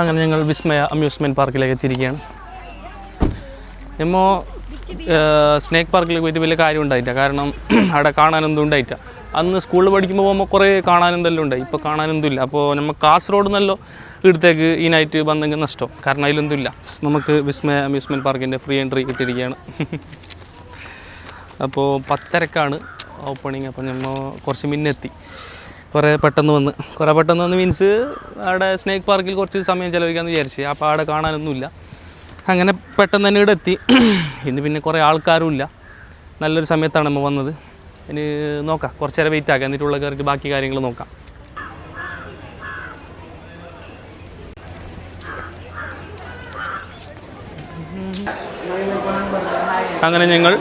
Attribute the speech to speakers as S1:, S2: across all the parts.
S1: അങ്ങനെ ഞങ്ങൾ വിസ്മയ അമ്യൂസ്മെൻറ്റ് പാർക്കിലേക്ക് എത്തിയിരിക്കുകയാണ്. നമ്മൾ സ്നേക്ക് പാർക്കിലേക്ക് പോയിട്ട് വലിയ കാര്യം ഉണ്ടായിട്ടില്ല. കാരണം അവിടെ കാണാനൊന്നും ഉണ്ടായിട്ടില്ല. അന്ന് സ്കൂളിൽ പഠിക്കുമ്പോൾ പോകുമ്പോൾ കുറേ കാണാനെന്തെല്ലാം ഉണ്ടായി. ഇപ്പോൾ കാണാനൊന്നുമില്ല. അപ്പോൾ നമ്മൾ കാസർഗോഡ് നിന്നല്ലോ ഇവിടത്തേക്ക് ഈ നൈറ്റ് വന്നെങ്കിൽ നഷ്ടം. കാരണം അതിലൊന്നുമില്ല. നമുക്ക് വിസ്മയ അമ്യൂസ്മെൻറ്റ് പാർക്കിൻ്റെ ഫ്രീ എൻട്രി കിട്ടിയിരിക്കുകയാണ്. അപ്പോൾ 10:30 ഓപ്പണിങ്. അപ്പോൾ നമ്മൾ കുറച്ച് മുന്നെത്തി. കുറേ പെട്ടെന്ന് വന്ന് മീൻസ് അവിടെ സ്നേക്ക് പാർക്കിൽ കുറച്ച് സമയം ചിലവഴിക്കാമെന്ന് വിചാരിച്ച്. അപ്പോൾ അവിടെ കാണാനൊന്നുമില്ല. അങ്ങനെ പെട്ടെന്ന് തന്നെ ഇവിടെ എത്തി. ഇന്ന് പിന്നെ കുറേ ആൾക്കാരും ഇല്ല. നല്ലൊരു സമയത്താണ് നമ്മൾ വന്നത്. ഇനി നോക്കാം, കുറച്ച് നേരം വെയിറ്റ് ആക്കാം. എന്നിട്ടുള്ള കയറിയിട്ട് ബാക്കി കാര്യങ്ങൾ നോക്കാം. അങ്ങനെ ഞങ്ങൾ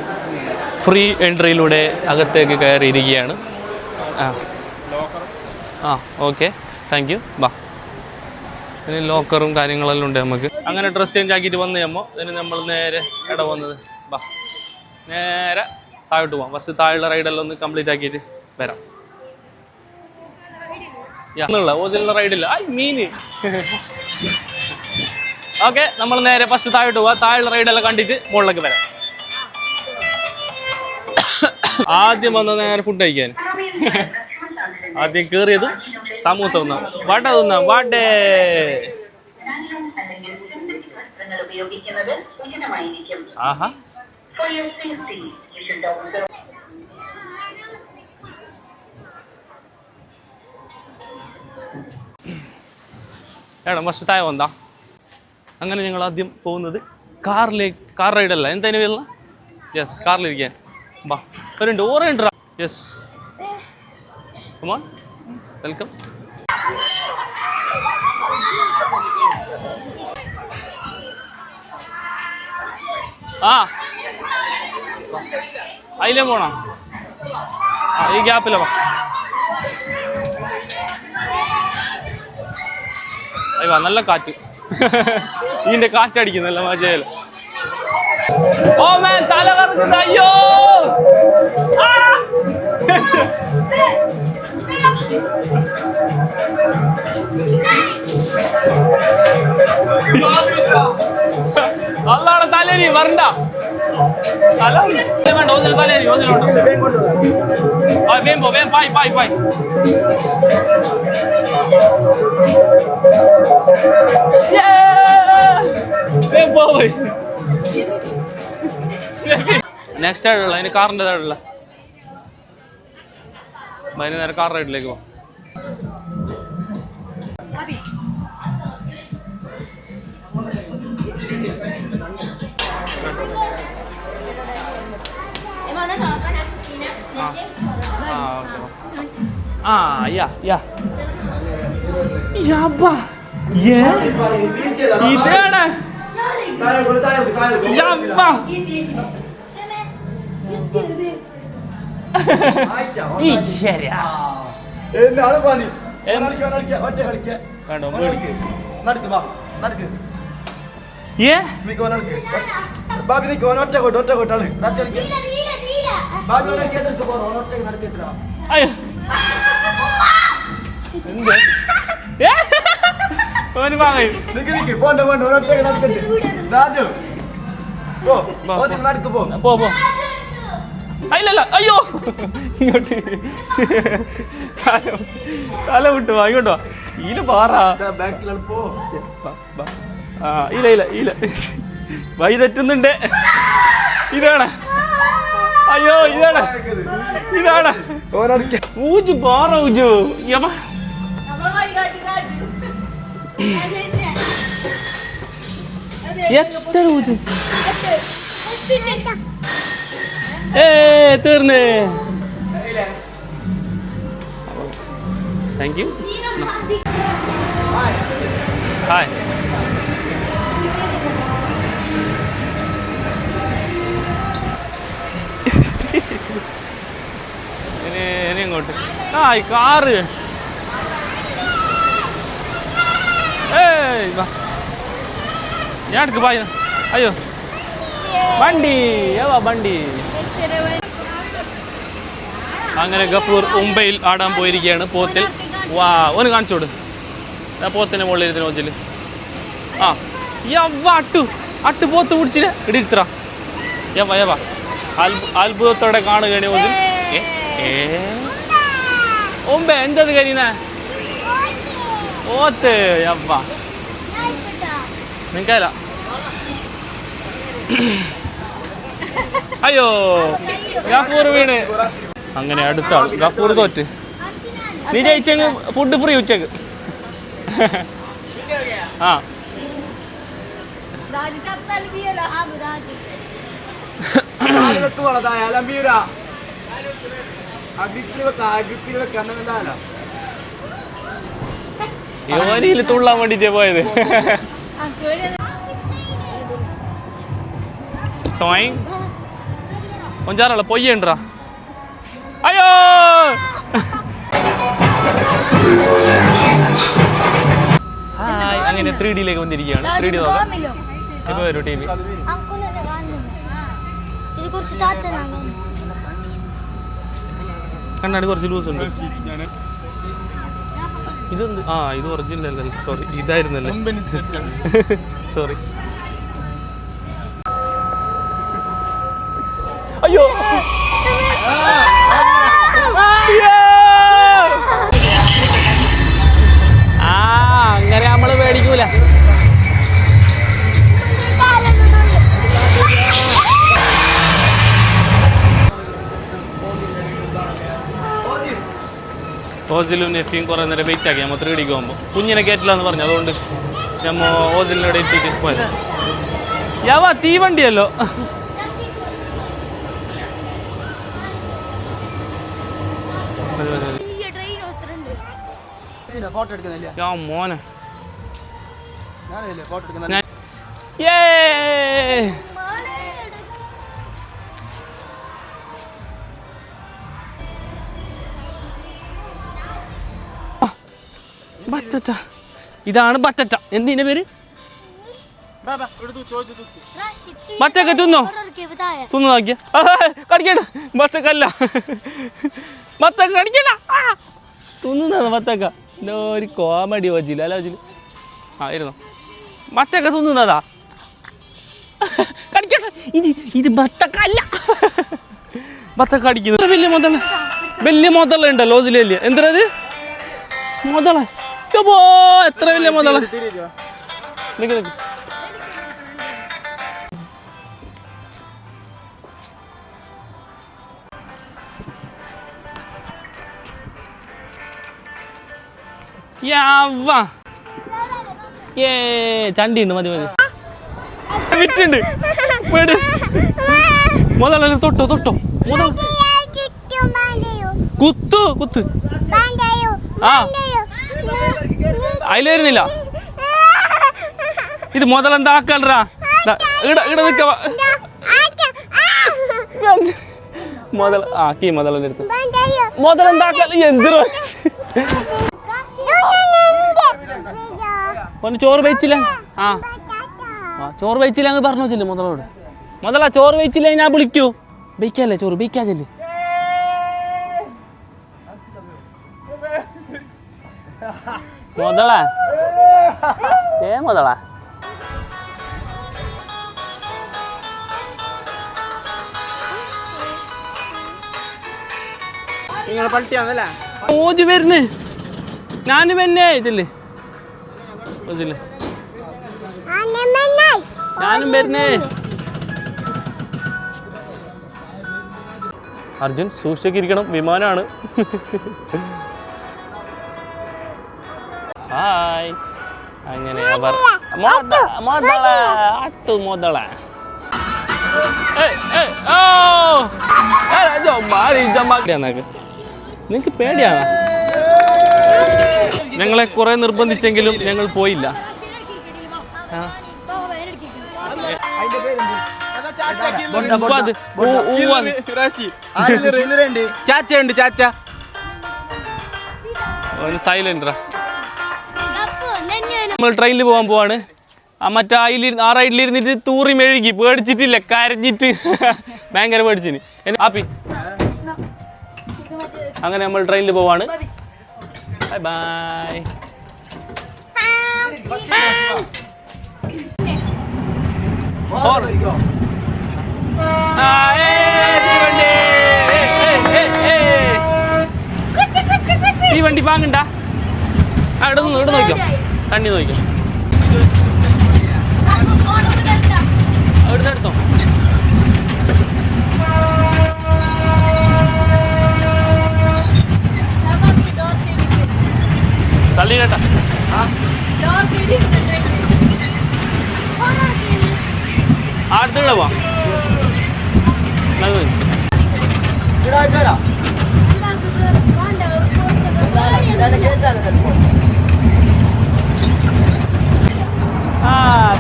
S1: ഫ്രീ എൻട്രിയിലൂടെ അകത്തേക്ക് കയറിയിരിക്കുകയാണ്. Okay, thank you. ബാ, ഇനി ലോക്കറും കാര്യങ്ങളെല്ലാം ഉണ്ട് നമുക്ക്. അങ്ങനെ ഡ്രസ്സ് ചേഞ്ച് ആക്കിയിട്ട് വന്നു കഴിയുമ്പോൾ ഇതിന് നമ്മൾ നേരെ ഇട വന്നത്. ബാ, നേരെ താഴോട്ട് പോകാം. ഫസ്റ്റ് താഴെയുള്ള റൈഡെല്ലാം ഒന്ന് കംപ്ലീറ്റ് ആക്കിയിട്ട് വരാം. ഓതിലുള്ള റൈഡില്ല മീന്. ഓക്കെ, നമ്മൾ നേരെ ഫസ്റ്റ് താഴോട്ട് പോവാം. താഴെയുള്ള റൈഡെല്ലാം കണ്ടിട്ട് മുകളിലേക്ക് വരാം. ആദ്യം വന്നത് നേരെ ഫുഡ് കഴിക്കാൻ. ആദ്യം കയറിയതും സമൂസ തിന്നാം. വട തിന്നാം. വടേ ആഹാ. എടാ ഫസ്റ്റ് താഴെ വന്നാ. അങ്ങനെ ഞങ്ങൾ ആദ്യം പോകുന്നത് കാറിലേക്ക്. കാർ റൈഡല്ല, എന്തായാലും വരില്ല. യെസ്, കാറിലിരിക്കാൻ. ബാ, വരുന്നുണ്ട്. ഓറുണ്ട്. Yes, come on, welcome. അതിലേ പോണം. ഈ ഗ്യാപ്പിലെ വാ. അയ്യോ, നല്ല കാറ്റ്. ഇതിന്റെ കാറ്റടിക്കുന്നല്ല മജയില്. ഓ മാൻ, തല കറങ്ങുന്നത്. അയ്യോ, അല്ലാടെ തലേരി വരണ്ട. തല വേണ്ട, ഓതിൽ തലേരി. ഓതിലുണ്ടോ? വേം പോ, വേം പായ് പായ് പായ്. പോയി. നെക്സ്റ്റ് ആയിട്ടുള്ള അതിന് കാറിൻ്റെ താഴെയുള്ള അതിന് നേരെ കാർ റൈഡിലേക്ക് പോവാം. ഇതാണ് അല്ലല്ല. അയ്യോ, ഇങ്ങോട്ട് തല വിട്ടു വാ. ഇങ്ങോട്ടോ ഈല പാറാ. ഇല്ല ഇല്ല ഇല്ല, വഴി തെറ്റുന്നുണ്ട്. ഇതാണ്. അയ്യോ, ഇതാണ് ഇതാണ് ഊജു പാറ. ഊജു എത്ര ഊജു. തീർന്നേ. Thank you. ഹായ്. ഇനി അങ്ങോട്ട്. ഈ കാറ്. വാ, ഞാൻ എടുക്ക് പായ. അയ്യോ, വണ്ടി. ഏവാ വണ്ടി. അങ്ങനെ ഗഫൂർ മുംബൈയിൽ ആടാൻ പോയിരിക്കുകയാണ് പോത്തിൽ. വാ, ഒന്ന് കാണിച്ചോട്. പോത്തിൻ്റെ മുകളിൽ ഇരുന്ന് നോച്ചിൽ ആ യവ്വ അട്ട് പോത്ത് പിടിച്ചില്ല ഇടിത്ര യവ അത്ഭുതത്തോടെ കാണുകയാണ് ഓസിൽ. ഓമ്പേ എന്തത് കരിയുന്നേ ഓത്ത് യവ്വ നിങ്ങല്ല. അയ്യോ ഗഫൂർ വീണ്. അങ്ങനെ അടുത്ത ആൾ ഗഫൂർ തോറ്റ്. നീ ജയിച്ചങ്ങ് ഫുഡ് ഫ്രീ ഉച്ചക്ക്. ആ യോനിയിൽ തുള്ളാൻ വേണ്ടിട്ടാ പോയത്. കൊഞ്ചാറാളെ പൊയ്യണ്ടാ. അയ്യോ ഹായ്. അങ്ങനെ 3Dയിലേക്ക് വന്നിരിക്കുകയാണ്. 3D നോക്കാം. ഇപ്പൊ വരും ടി വി. കണ്ണാടി കുറച്ച് ലൂസ് ഉണ്ട്. ഇതെന്ത്? ആ ഇത് ഒറിജിനൽ അല്ലല്ലോ, സോറി ഇതായിരുന്നല്ലേ, സോറി. അയ്യോ ആ അങ്ങനെ നമ്മള് പേടിക്കൂല. ഓസിലും നെഫിയും കുറേ നേരം വെയിറ്റ് ആക്കി നമ്മൾ 3Dക്ക് പോകുമ്പോൾ. കുഞ്ഞിനെ കയറ്റില്ല എന്ന് പറഞ്ഞു, അതുകൊണ്ട് നമ്മൾ ഓസിലിനോട് എത്തിയിട്ട് പോയത്. യാവാ തീവണ്ടിയല്ലോ. മോനെ ബറ്ററ്റ. ഇതാണ് ബറ്ററ്റ. എന്തിന്റെ പേര്? ബറ്റക്ക തിന്നോ? തിന്നു നോക്കിയ കടിക്കണ്ട. ബത്തക്കല്ല, ബത്തക്ക കടിക്കണ്ട. തിന്നുന്നതാണ് ബത്തക്ക. ഒരു കോമഡി വച്ചില്ല അല്ല വച്ചില്ല. ആയിരുന്നു ബത്തക്ക തിന്നുന്നതാ. കടിക്കണ്ട. ഇത് ബത്തക്കല്ല, ബത്തക്ക അടിക്കുന്നത്. വലിയ മുതല ഉണ്ടല്ലോ ഓസിലല്ലേ. എന്തത് മുതല? എത്ര വലിയ മുതല. നിക്ക് നിക്ക്. ചണ്ടി ഉണ്ട്. മതി മതി വിറ്റുണ്ട്. മുതല തൊട്ടോ തൊട്ടോ. മുതല കുത്തു കുത്ത്. ആ അതിലായിരുന്നില്ല. ഇത് മുതലെന്താക്കണ്ടാ. ഇവിടെ നിൽക്ക. മുതൽ ആക്കി മുതലെന്റെ അടുത്ത് മുതലെന്താക്കൽ. എന്തിനോ ചോറ് വെച്ചില്ല. ആ ചോറ് വെച്ചില്ല എന്ന് പറഞ്ഞു വെച്ചില്ലേ മുതലോട്. മുതലാ ചോറ് വെച്ചില്ല ഞാൻ വിളിക്കൂ. ബൈക്കല്ലേ ചോറ് ബൈക്കാച്ചല്ലേ. മുതള മുതള പട്ടിയാന്നല്ലേ ഓജ് വരുന്നേ. ഞാനും തന്നെ ഇതില്ലേ ഞാനും വരുന്നേ. അർജുൻ സൂക്ഷിച്ചൊക്കെ ഇരിക്കണം, വിമാനാണ്. ഹായ്. അങ്ങനെ അവർ മുതള നിങ്ങക്ക് പേടിയാണ്. ഞങ്ങളെ കുറെ നിർബന്ധിച്ചെങ്കിലും ഞങ്ങൾ പോയില്ല. സൈലന്റ്. നമ്മൾ ട്രെയിനിൽ പോകാൻ പോവാണ്. മറ്റേ ആ റൈഡിലിരുന്നിട്ട് തൂറി മെഴുകി പേടിച്ചിട്ടില്ല, കരഞ്ഞിട്ട് ഭയങ്കര പേടിച്ചിന്. ആപ്പി അങ്ങനെ നമ്മൾ ട്രെയിനിൽ പോവാണ്. Bye bye. ഈ വണ്ടി പാങ്ങണ്ട. ഇവിടെ നോക്കിയോ, കണ്ണി നോക്കിയോ, അവിടുന്ന് എടുത്തോ. തള്ളി കേട്ടാ അടുത്തുള്ള പോവാം.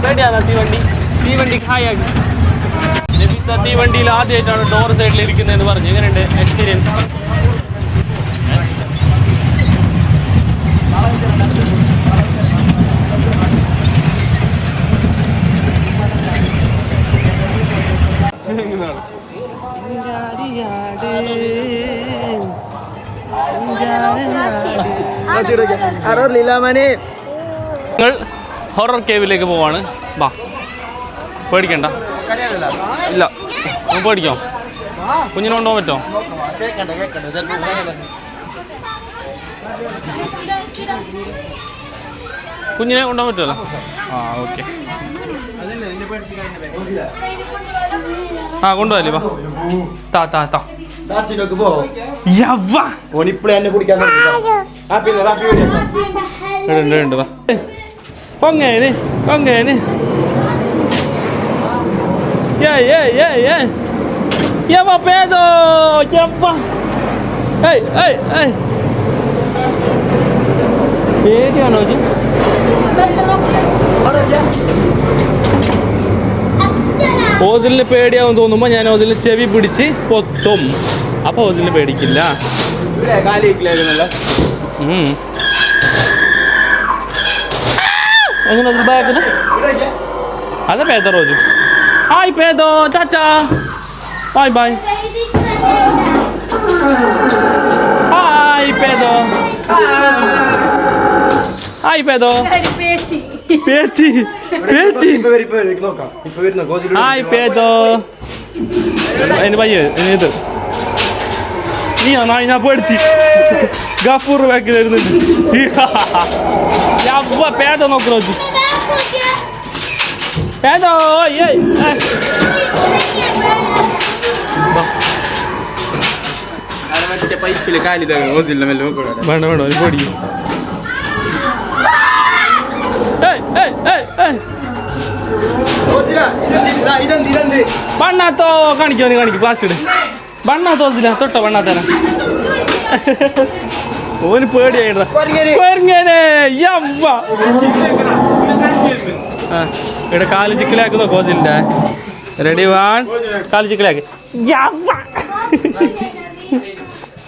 S1: പേടിയാ തീവണ്ടി ഹായാക്കി. നബീസ തീവണ്ടിയിൽ ആദ്യമായിട്ടാണ് ഡോർ സൈഡിൽ ഇരിക്കുന്നതെന്ന് പറഞ്ഞു. എങ്ങനെയുണ്ട് എക്സ്പീരിയൻസ്? ഞങ്ങൾ ഹൊറർ കേവിലേക്ക് പോവാണ്. വാ, പേടിക്കണ്ട. ഇല്ല, പേടിക്കാം. കുഞ്ഞിനെ കൊണ്ടുപോകാൻ പറ്റുമോ? കുഞ്ഞിനെ കൊണ്ടുപോകാൻ പറ്റുമല്ലോ. ആ, ഓക്കെ. ആ, കൊണ്ടുപോകല്ലേ. വാ, താ താ താ. ഉണ്ട് വാ. പൊങ്ങേന് പൊങ്ങേന്. പേതോ പേടിയാണോ? ഓസിലിന് പേടിയാവും തോന്നുമ്പോ ഞാൻ ഓസിലിന് ചെവി പിടിച്ച് പൊത്തും. അപ്പൊ ഓസിലിന് പേടിക്കില്ല. എങ്ങനെ ബാക്കിന് അതെ പേതോ റോജു. ഹായ് പേതോ, ടാറ്റാ, ബൈ ബൈ. ഹായ് പേതോ, ഹായ് പേതോ. പേച്ചി പേച്ചി. ഹായ് പേതോ. അതിന് പയ്യ ഇത് നീയാ ഞാൻ പേടിച്ച്. ഗഫൂർ ബാക്കിൽ വരുന്നുണ്ട്. പേതോ നോക്കണോ? പേതോ പൈപ്പില് കാലി വേണ്ട വേണ്ട ഒരു പേടിക്കും. ബണ്ണാത്തോ കാണിക്കോ? കാണിക്കും പ്ലാസ്റ്റിക് ബണ്ണാത്തോസില്ല തൊട്ടോ ബണ്ണാത്തേന. ഓന് പേടിയായിട്ടാ. ഇവിടെ കാല് ചിക്കലാക്കുന്നോ കോസിലിന്റെ? റെഡി വാൺ, കാല് ചിക്കലാക്കി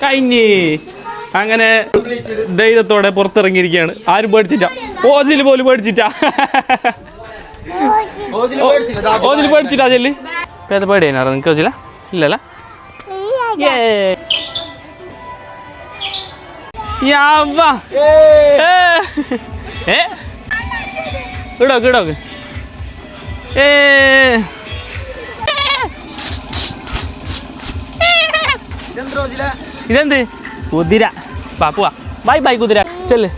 S1: കഴിഞ്ഞ്. അങ്ങനെ ധൈര്യത്തോടെ പുറത്തിറങ്ങിയിരിക്കുകയാണ്. ആരും പേടിച്ചിട്ടാ, ഓസിൽ പോലും പേടിച്ചിട്ടാ. ഓസിൽ പേടിച്ചിട്ടാ ചെല്ലി. പേത പേടിയാ നിനക്ക് ഓസില? ഇല്ലല്ല. ഇടോക്ക് ഇടോക്ക്. ഇതെന്ത് കുതിര? പാപ്പുവാ. ബൈ ബൈ കുതിര. ചെല്ല്.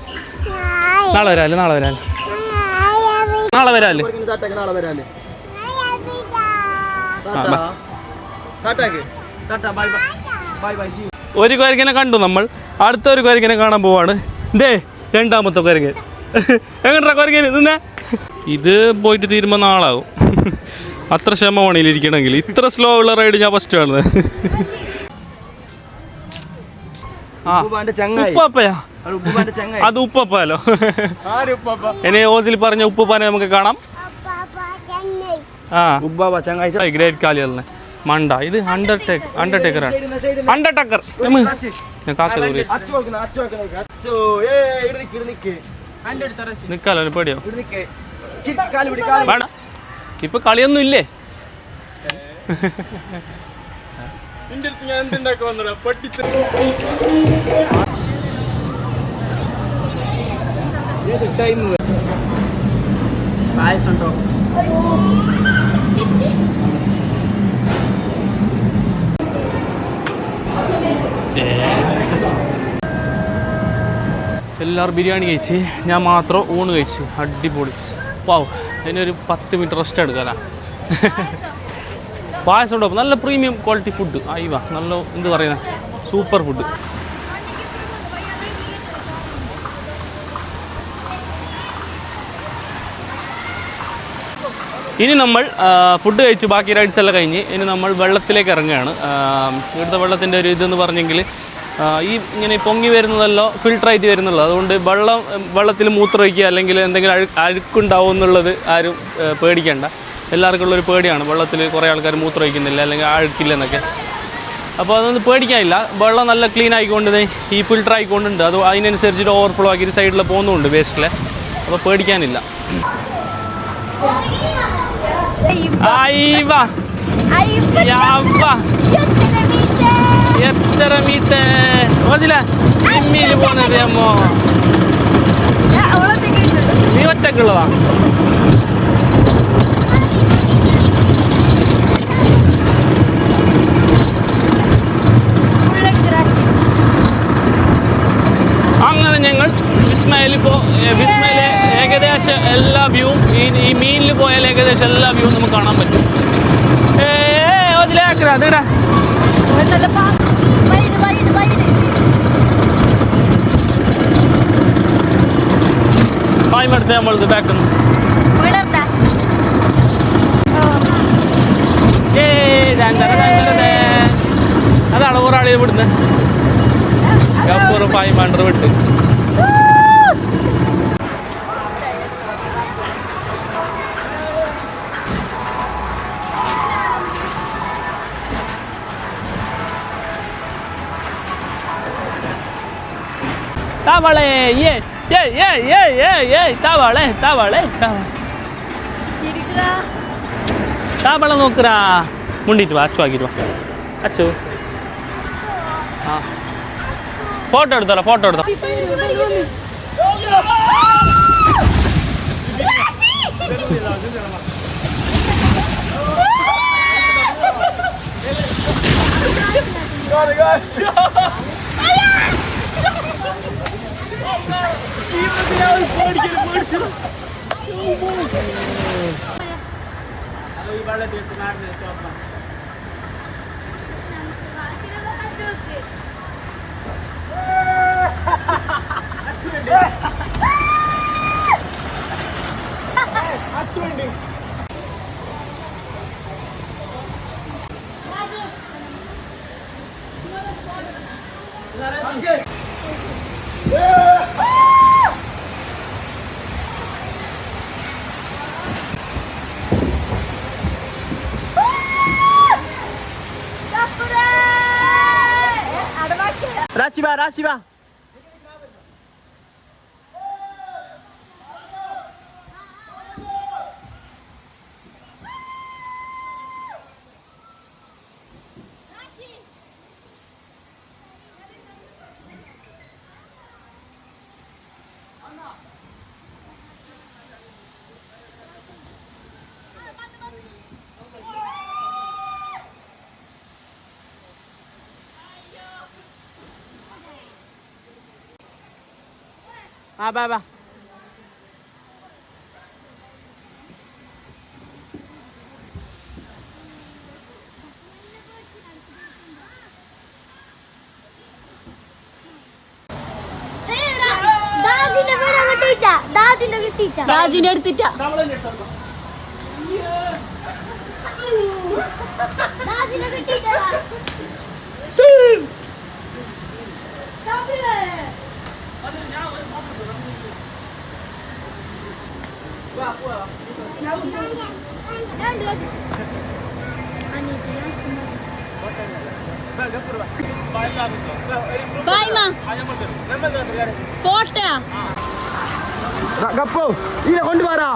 S1: നാളെ വരാല്ലേ, നാളെ വരാല്ലേ, നാളെ വരാല്ലേ. ഒരു കുരങ്ങനെ കണ്ടു നമ്മൾ. അടുത്തൊരു കുരങ്ങനെ കാണാൻ പോവാണ്. ഇതേ രണ്ടാമത്തെ കുരങ്ങൻ. എങ്ങനെയാ കുരങ്ങന് നിന്നേ? ഇത് പോയിട്ട് തീരുമ്പോൾ നാളാവും. അത്ര ക്ഷമ പണിയിലിരിക്കണമെങ്കിൽ. ഇത്ര സ്ലോ ഉള്ള റൈഡ് ഞാൻ ഫസ്റ്റ് ആണ്. ഉപ്പാപ്പയാ? അത് ഉപ്പാപ്പല്ലോ. എന്നെ ഓസിൽ പറഞ്ഞ ഉപ്പാനെ നമുക്ക് കാണാം. ഗ്രേറ്റ് കാലിയല്ലേ മണ്ട. ഇത് അണ്ടർടേക്കറാണ്. അണ്ടർടേക്കർ നിക്കാലോ, പേടിയോ? വേണ്ട, ഇപ്പൊ കളിയൊന്നും ഇല്ലേ? പായസം എല്ലാവരും ബിരിയാണി കഴിച്ച്, ഞാൻ മാത്രം ഊണ് കഴിച്ച്. അടിപൊളി. പാവ്, അതിനൊരു 10 മിനിറ്റ് റെസ്റ്റ് എടുക്കാനാ. പായസം ഉണ്ടോ? നല്ല പ്രീമിയം ക്വാളിറ്റി ഫുഡ്. അയ്യവ, നല്ല എന്ത് പറയുന്നത്, സൂപ്പർ ഫുഡ്. ഇനി നമ്മൾ ഫുഡ് കഴിച്ച് ബാക്കി റൈഡ്സ് എല്ലാം കഴിഞ്ഞ് ഇനി നമ്മൾ വെള്ളത്തിലേക്ക് ഇറങ്ങുകയാണ്. ഇവിടുത്തെ വെള്ളത്തിൻ്റെ ഒരു ഇതെന്ന് പറഞ്ഞെങ്കിൽ ഈ ഇങ്ങനെ പൊങ്ങി വരുന്നതല്ലോ ഫിൽട്ടറായിട്ട് വരുന്നുള്ളൂ. അതുകൊണ്ട് വെള്ളത്തിൽ മൂത്രമൊഴിക്കുക അല്ലെങ്കിൽ എന്തെങ്കിലും അഴുക്കുണ്ടാവും എന്നുള്ളത് ആരും പേടിക്കേണ്ട. എല്ലാവർക്കും ഉള്ളൊരു പേടിയാണ് വെള്ളത്തിൽ കുറേ ആൾക്കാർ മൂത്രമൊഴിക്കുന്നില്ല അല്ലെങ്കിൽ അഴുക്കില്ലെന്നൊക്കെ. അപ്പോൾ അതൊന്നും പേടിക്കാനില്ല. വെള്ളം നല്ല ക്ലീൻ ആയിക്കൊണ്ട് ഈ ഫിൽട്ടർ ആയിക്കൊണ്ടുണ്ട്. അത് അതിനനുസരിച്ചിട്ട് ഓവർഫ്ലോ ആക്കിയിട്ട് സൈഡിൽ പോകുന്നുണ്ട് വേസ്റ്റിൽ. അപ്പോൾ പേടിക്കാനില്ല. എത്ര മീറ്റ് ഓതില ജിമ്മിയിൽ പോകുന്നത് അമ്മോ? നീ ഒറ്റക്കുള്ളതാ? അങ്ങനെ ഞങ്ങൾ വിസ്മയിലെ ഏകദേശം എല്ലാ വ്യൂവും ഈ മീനിൽ പോയാൽ ഏകദേശം എല്ലാ വ്യൂവും നമുക്ക് കാണാൻ പറ്റും. അതിടാ ടൈം എടുത്ത് നമ്മളത് ബാക്കുന്നു. അതാണ് ഒരാളെ ഇവിടുന്ന് ഗപ്പൂർ 500 വിട്ട്. തവളെ തവള നോക്കറാ. മുണ്ടിട്ട് വാ, അച്ചു ആക്കിട്ട് വാ. അച്ചു ആ ഫോട്ടോ എടുത്തോളാം, ഫോട്ടോ എടുത്തോ. Rachiba. Ba. Dajine എടുത്തിട്ടാ. Dajine കിട്ടിട്ടാ. Bye ma. Photo. Gappo. Ini kondu vara.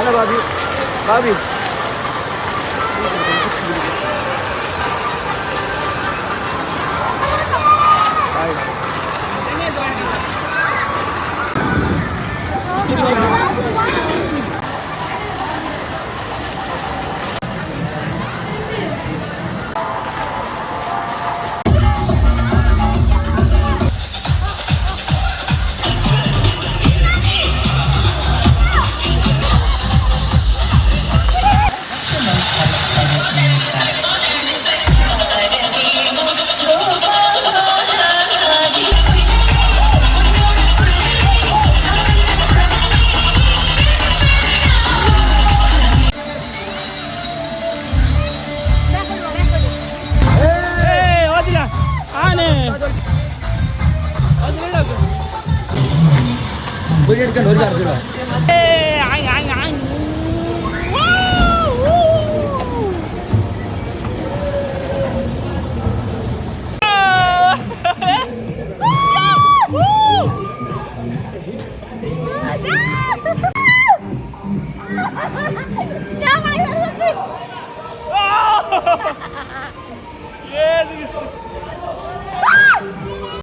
S2: Halo Babi. Babi. ഒരു ചാർജ്